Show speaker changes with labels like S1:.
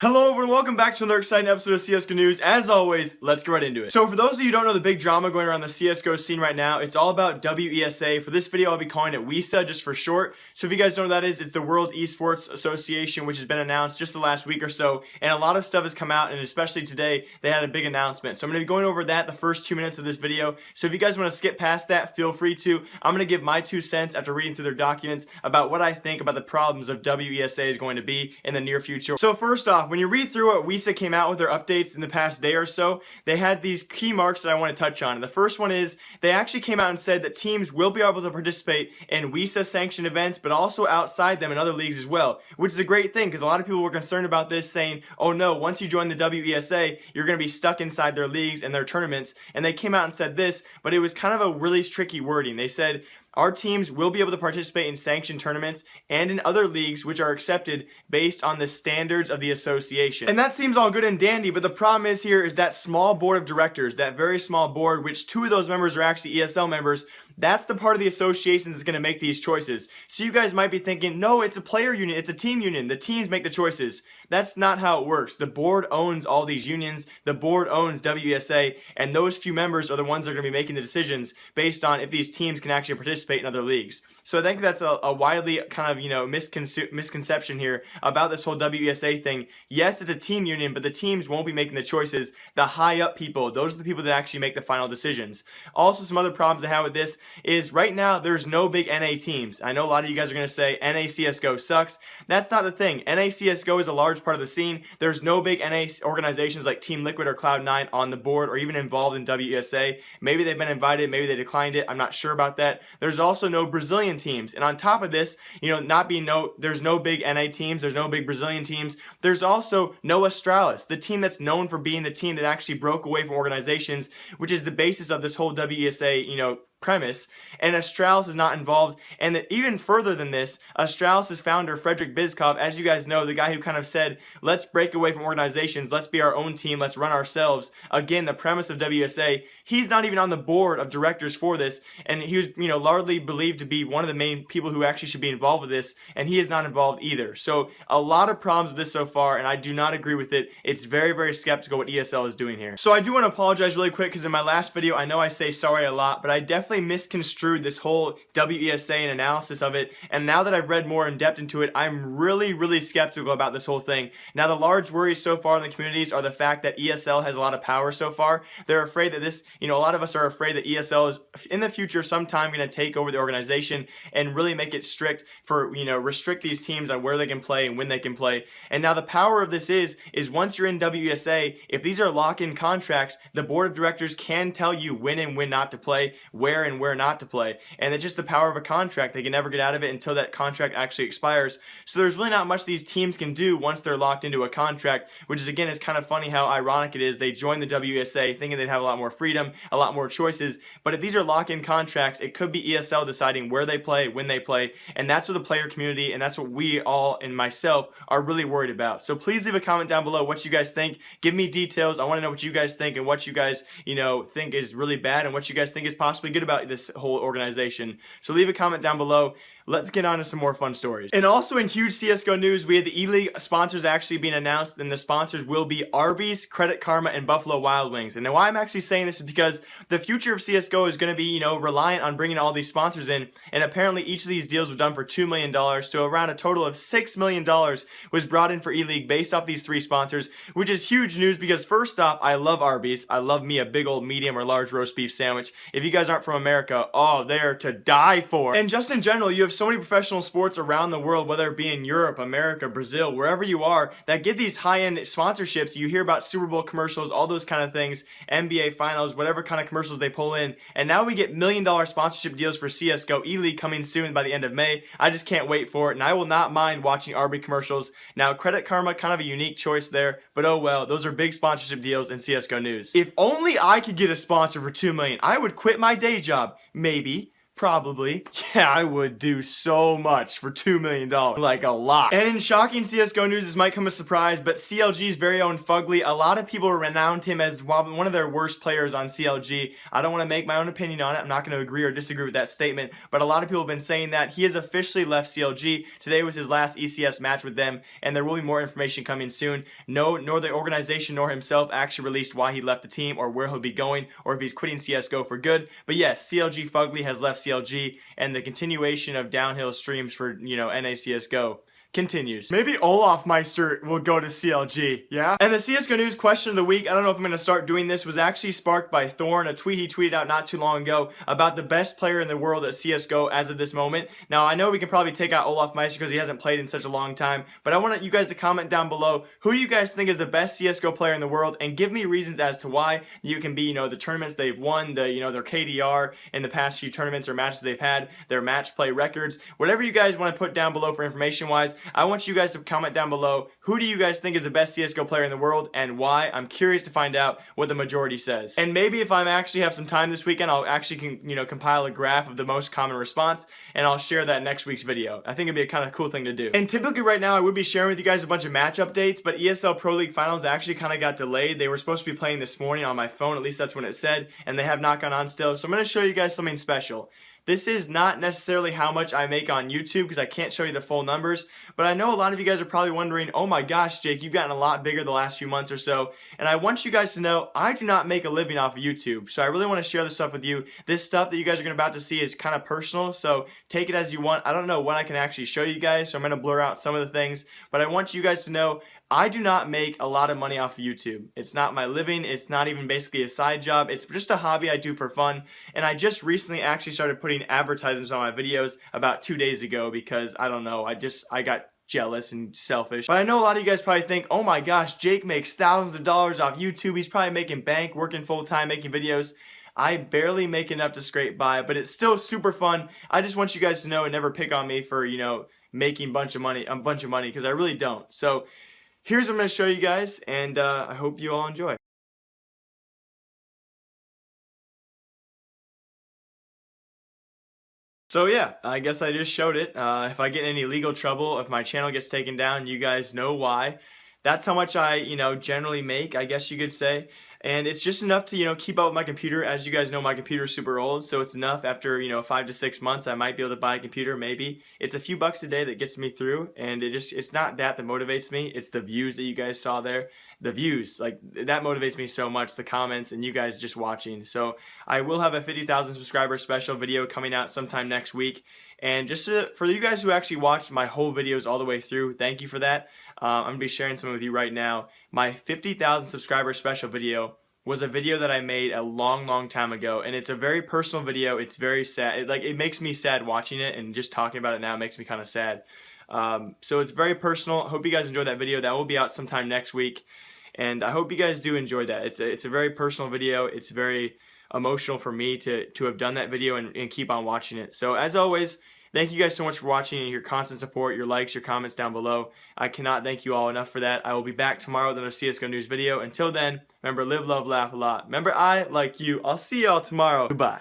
S1: Hello everyone, welcome back to another exciting episode of CSGO News. As always, let's get right into it. So for those of you who don't know the big drama going around the CSGO scene right now, it's all about WESA. For this video, I'll be calling it WESA just for short. So if you guys don't know what that is, it's the World Esports Association, which has been announced just the last week or so. And a lot of stuff has come out, and especially today, they had a big announcement. So I'm going to be going over that the first 2 minutes of this video. So if you guys want to skip past that, feel free to. I'm going to give my 2 cents after reading through their documents about what I think about the problems of WESA is going to be in the near future. So first off, when you read through what WESA came out with their updates in the past day or so, they had these key marks that I want to touch on. And the first one is they actually came out and said that teams will be able to participate in WESA sanctioned events, but also outside them in other leagues as well, which is a great thing because a lot of people were concerned about this, saying, oh no, once you join the WESA, you're going to be stuck inside their leagues and their tournaments. And they came out and said this, but it was kind of a really tricky wording. They said, our teams will be able to participate in sanctioned tournaments and in other leagues which are accepted based on the standards of the association. And that seems all good and dandy, but the problem is here is that small board of directors, that very small board, which 2 of those members are actually ESL members, that's the part of the association that's going to make these choices. So you guys might be thinking, no, it's a player union, it's a team union, the teams make the choices. That's not how it works. The board owns all these unions, the board owns WESA, and those few members are the ones that are going to be making the decisions based on if these teams can actually participate in other leagues. So I think that's a widely kind of, misconception here about this whole WESA thing. Yes, it's a team union, but the teams won't be making the choices. The high up people, those are the people that actually make the final decisions. Also, some other problems I have with this is right now there's no big NA teams. I know a lot of you guys are going to say NA CSGO sucks. That's not the thing. NA CSGO is a large part of the scene. There's no big NA organizations like Team Liquid or Cloud9 on the board or even involved in WESA. Maybe they've been invited, maybe they declined it. I'm not sure about that. There's also no Brazilian teams. And on top of this, there's no big NA teams, there's no big Brazilian teams. There's also no Astralis, the team that's known for being the team that actually broke away from organizations, which is the basis of this whole WESA, premise, and Astralis is not involved. And that even further than this, Astralis' founder Frederick Bizkov, as you guys know, the guy who kind of said, let's break away from organizations, let's be our own team, let's run ourselves. Again, the premise of WESA, he's not even on the board of directors for this, and he was, largely believed to be one of the main people who actually should be involved with this, and he is not involved either. So a lot of problems with this so far, and I do not agree with it. It's very, very skeptical what ESL is doing here. So I do want to apologize really quick because in my last video, I know I say sorry a lot, but I definitely misconstrued this whole WESA and analysis of it, and now that I've read more in depth into it, I'm really, really skeptical about this whole thing. Now, the large worries so far in the communities are the fact that ESL has a lot of power so far. They're afraid that this, a lot of us are afraid that ESL is in the future sometime going to take over the organization and really make it strict for, restrict these teams on where they can play and when they can play. And now the power of this is once you're in WESA, if these are lock-in contracts, the board of directors can tell you when and when not to play, where and where not to play. And it's just the power of a contract. They can never get out of it until that contract actually expires. So there's really not much these teams can do once they're locked into a contract, which is, again, is kind of funny how ironic it is. They joined the WESA thinking they'd have a lot more freedom, a lot more choices. But if these are lock-in contracts, it could be ESL deciding where they play, when they play. And that's what the player community and that's what we all and myself are really worried about. So please leave a comment down below what you guys think. Give me details. I want to know what you guys think and what you guys, think is really bad and what you guys think is possibly good about this whole organization. So leave a comment down below. Let's get on to some more fun stories. And also in huge CSGO news, we had the E-League sponsors actually being announced, and the sponsors will be Arby's, Credit Karma, and Buffalo Wild Wings. And why I'm actually saying this is because the future of CSGO is going to be, reliant on bringing all these sponsors in, and apparently each of these deals were done for $2 million, so around a total of $6 million was brought in for E-League based off these 3 sponsors, which is huge news because first off, I love Arby's. I love me a big old medium or large roast beef sandwich. If you guys aren't from America, oh, they're to die for. And just in general, you have so many professional sports around the world, whether it be in Europe, America, Brazil, wherever you are, that get these high-end sponsorships. You hear about Super Bowl commercials, all those kind of things, NBA finals, whatever kind of commercials they pull in. And now we get $1 million sponsorship deals for CSGO E-League coming soon by the end of May. I just can't wait for it, and I will not mind watching Arby commercials. Now, Credit Karma, kind of a unique choice there, but oh well, those are big sponsorship deals in CSGO news. If only I could get a sponsor for $2 million, I would quit my day job. Maybe. Probably. Yeah, I would do so much for $2 million. Like a lot. And in shocking CSGO news, this might come as a surprise, but CLG's very own Fugly, a lot of people renowned him as one of their worst players on CLG. I don't want to make my own opinion on it. I'm not going to agree or disagree with that statement, but a lot of people have been saying that he has officially left CLG. Today was his last ECS match with them, and there will be more information coming soon. No, nor the organization nor himself actually released why he left the team or where he'll be going or if he's quitting CSGO for good. But yes, CLG Fugly has left CLG, and the continuation of downhill streams for, NA CSGO continues. Maybe Olaf Meister will go to CLG, yeah? And the CSGO News question of the week, I don't know if I'm going to start doing this, was actually sparked by Thorn, a tweet he tweeted out not too long ago about the best player in the world at CSGO as of this moment. Now, I know we can probably take out Olaf Meister because he hasn't played in such a long time, but I want you guys to comment down below who you guys think is the best CSGO player in the world, and give me reasons as to why. You can be, the tournaments they've won, their KDR in the past few tournaments or matches they've had, their match play records, whatever you guys want to put down below for information-wise. I want you guys to comment down below who do you guys think is the best CSGO player in the world and why. I'm curious to find out what the majority says. And maybe if I actually have some time this weekend, I'll actually compile a graph of the most common response, and I'll share that in next week's video. I think it'd be a kind of cool thing to do. And typically right now I would be sharing with you guys a bunch of match updates, but ESL Pro League Finals actually kind of got delayed. They were supposed to be playing this morning on my phone, at least that's when it said, and they have not gone on still. So I'm going to show you guys something special. This is not necessarily how much I make on YouTube because I can't show you the full numbers, but I know a lot of you guys are probably wondering, oh my gosh, Jake, you've gotten a lot bigger the last few months or so, and I want you guys to know I do not make a living off of YouTube, so I really want to share this stuff with you. This stuff that you guys are about to see is kind of personal, so take it as you want. I don't know when I can actually show you guys, so I'm going to blur out some of the things, but I want you guys to know I do not make a lot of money off of YouTube. It's not my living. It's not even basically a side job. It's just a hobby I do for fun. And I just recently actually started putting advertisements on my videos about 2 days ago because, I don't know, I got jealous and selfish. But I know a lot of you guys probably think, oh my gosh, Jake makes thousands of dollars off YouTube. He's probably making bank, working full-time, making videos. I barely make enough to scrape by, but it's still super fun. I just want you guys to know and never pick on me for, making a bunch of money because I really don't. So here's what I'm going to show you guys, and I hope you all enjoy. So yeah, I guess I just showed it. If I get in any legal trouble, if my channel gets taken down, you guys know why. That's how much I, generally make, I guess you could say. And it's just enough to, keep up with my computer. As you guys know, my computer's super old, so it's enough after, 5 to 6 months, I might be able to buy a computer, maybe. It's a few bucks a day that gets me through, and it's not that motivates me. It's the views that you guys saw there. The views, that motivates me so much, the comments, and you guys just watching. So I will have a 50,000 subscriber special video coming out sometime next week. And just for you guys who actually watched my whole videos all the way through, thank you for that. I'm going to be sharing some with you right now. My 50,000 subscriber special video was a video that I made a long time ago, and it's a very personal video. It's very sad. It makes me sad watching it, and just talking about it now makes me kind of sad. So it's very personal. I hope you guys enjoyed that video. That will be out sometime next week, and I hope you guys do enjoy that. It's a very personal video. It's very emotional for me to have done that video and keep on watching it. So as always, thank you guys so much for watching and your constant support, your likes, your comments down below. I cannot thank you all enough for that. I will be back tomorrow with another CSGO News video. Until then, remember, live, love, laugh a lot. Remember, I like you. I'll see y'all tomorrow. Goodbye.